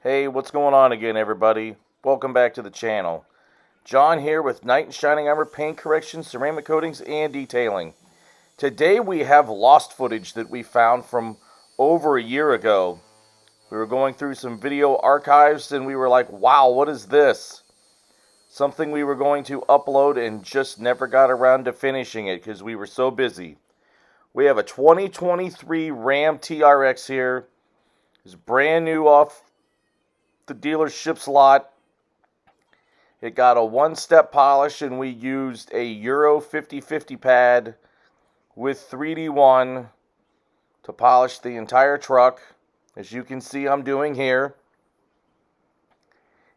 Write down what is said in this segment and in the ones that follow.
Hey, what's going on again, everybody? Welcome back to the channel. John here with Knight and Shining Armor paint correction, ceramic coatings, and detailing. Today we have lost footage that we found from over a year ago. We were going through some video archives and we were like, wow, what is this? Something we were going to upload and just never got around to finishing it because we were so busy. We have a 2023 Ram TRX here. It's brand new off the dealership's lot. It got a one-step polish and we used a Euro 50/50 pad with 3D1 to polish the entire truck, as you can see I'm doing here.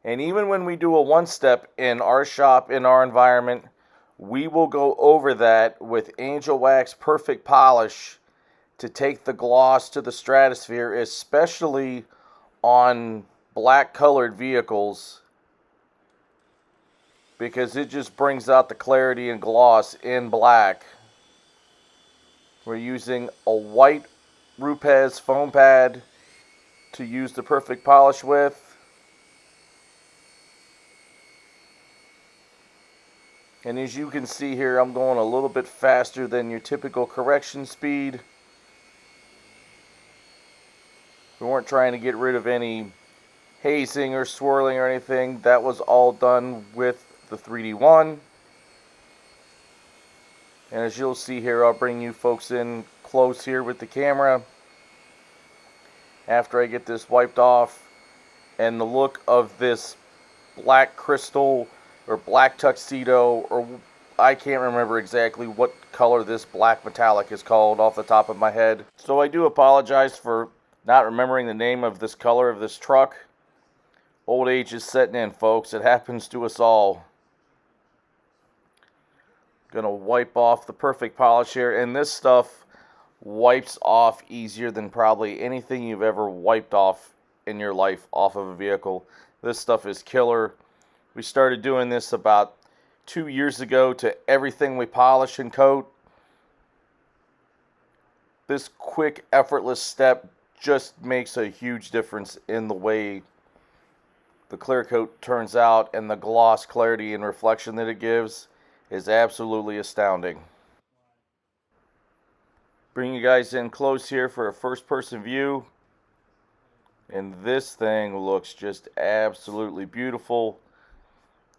And even when we do a one-step in our shop, in our environment, we will go over that with Angel Wax Perfect Polish to take the gloss to the stratosphere, especially on black colored vehicles, because it just brings out the clarity and gloss in black. We're using a white Rupes foam pad to use the perfect polish with. And as you can see here, I'm going a little bit faster than your typical correction speed. We weren't trying to get rid of any hazing or swirling or anything. That was all done with the 3D1. And as you'll see here, I'll bring you folks in close here with the camera after I get this wiped off. And the look of this black crystal or black tuxedo, or I can't remember exactly what color this black metallic is called off the top of my head. So I do apologize for not remembering the name of this color of this truck. Old age is setting in, folks. It happens to us all. Gonna wipe off the perfect polish here, and this stuff wipes off easier than probably anything you've ever wiped off in your life off of a vehicle. This stuff is killer. We started doing this about 2 years ago to everything we polish and coat. This quick, effortless step just makes a huge difference in the way the clear coat turns out, and the gloss, clarity, and reflection that it gives is absolutely astounding. Bring you guys in close here for a first-person view. And this thing looks just absolutely beautiful.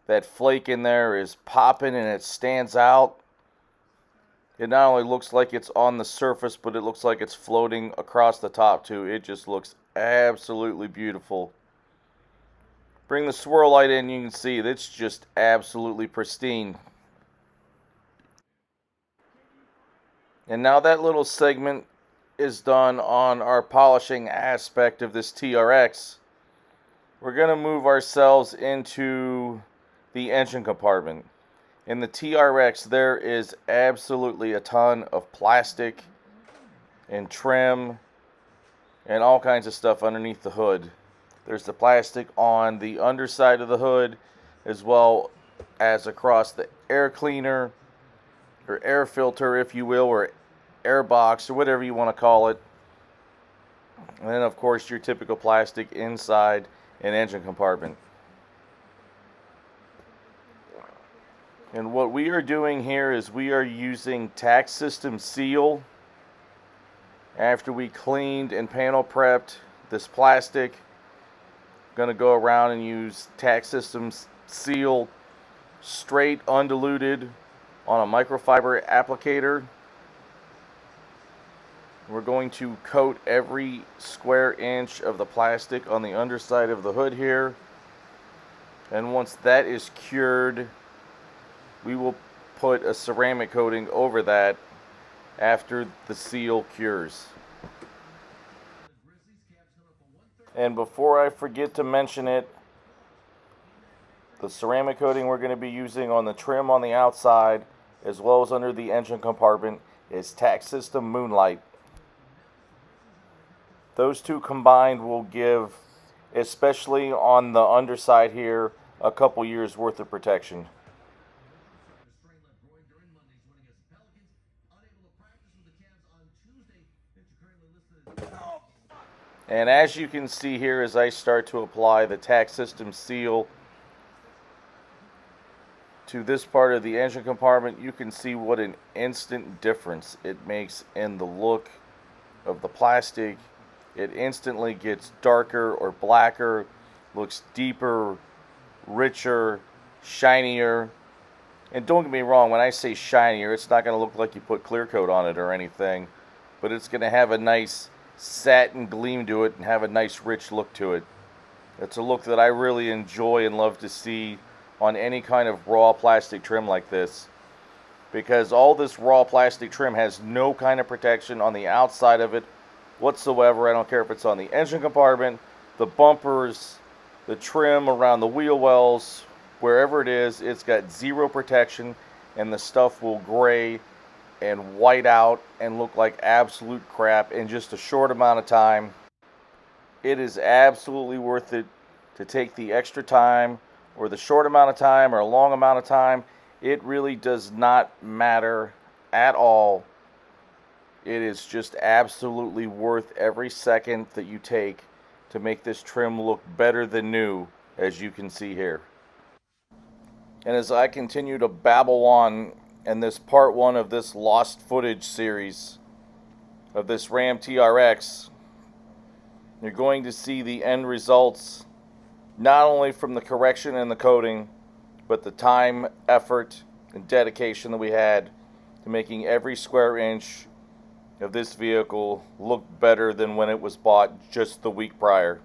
That flake in there is popping and it stands out. It not only looks like it's on the surface, but it looks like it's floating across the top too. It just looks absolutely beautiful. Bring the swirl light in, you can see that's just absolutely pristine. And now that little segment is done on our polishing aspect of this TRX. We're going to move ourselves into the engine compartment. In the TRX, there is absolutely a ton of plastic and trim and all kinds of stuff underneath the hood. There's the plastic on the underside of the hood, as well as across the air cleaner, or air filter, if you will, or air box, or whatever you want to call it. And then, of course, your typical plastic inside an engine compartment. And what we are doing here is we are using tax system seal. After we cleaned and panel prepped this plastic, going to go around and use tax system seal straight, undiluted, on a microfiber applicator. We're going to coat every square inch of the plastic on the underside of the hood here. And once that is cured, we will put a ceramic coating over that after the seal cures. And before I forget to mention it, the ceramic coating we're going to be using on the trim on the outside, as well as under the engine compartment, is Tax System Moonlight. Those two combined will give, especially on the underside here, a couple years worth of protection. And as you can see here, as I start to apply the tack system seal to this part of the engine compartment, you can see what an instant difference it makes in the look of the plastic. It instantly gets darker or blacker, looks deeper, richer, shinier. And don't get me wrong, when I say shinier, it's not going to look like you put clear coat on it or anything, but it's going to have a nice satin gleam to it and have a nice rich look to it. It's a look that I really enjoy and love to see on any kind of raw plastic trim like this, because all this raw plastic trim has no kind of protection on the outside of it whatsoever. I don't care if it's on the engine compartment, the bumpers, the trim around the wheel wells, wherever it is, it's got zero protection, and the stuff will gray and white out and look like absolute crap in just a short amount of time. It is absolutely worth it to take the extra time, or the short amount of time, or a long amount of time. It really does not matter at all. It is just absolutely worth every second that you take to make this trim look better than new, as you can see here. And as I continue to babble on in this part one of this lost footage series of this Ram TRX, you're going to see the end results, not only from the correction and the coating, but the time, effort, and dedication that we had to making every square inch of this vehicle look better than when it was bought just the week prior.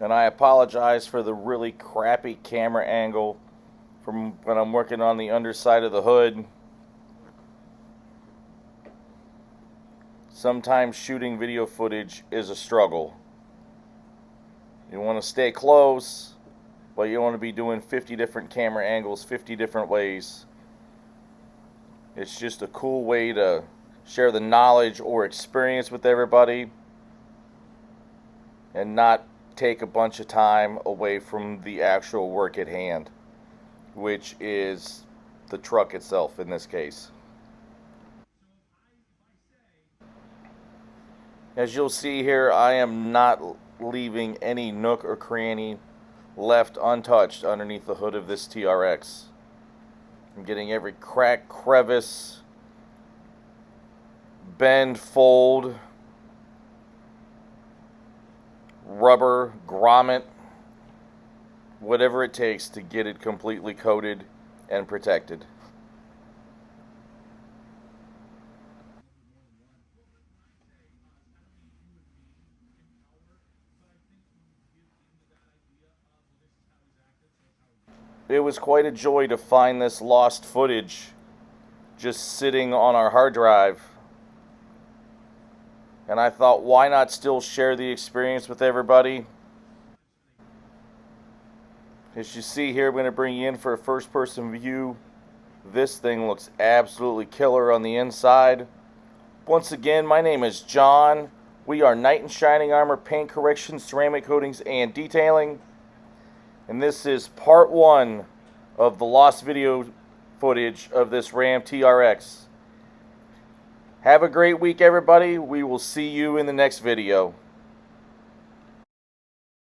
And I apologize for the really crappy camera angle from when I'm working on the underside of the hood. Sometimes shooting video footage is a struggle. You want to stay close, but you don't want to be doing 50 different camera angles 50 different ways. It's just a cool way to share the knowledge or experience with everybody and not take a bunch of time away from the actual work at hand, which is the truck itself in this case. As you'll see here, I am not leaving any nook or cranny left untouched underneath the hood of this TRX. I'm getting every crack, crevice, bend, fold, rubber, grommet, whatever it takes to get it completely coated and protected. It was quite a joy to find this lost footage just sitting on our hard drive. And I thought, why not still share the experience with everybody? As you see here, I'm going to bring you in for a first-person view. This thing looks absolutely killer on the inside. Once again, my name is John. We are Knight in Shining Armor Paint Correction, Ceramic Coatings, and Detailing. And this is part one of the lost video footage of this Ram TRX. Have a great week, everybody. We will see you in the next video.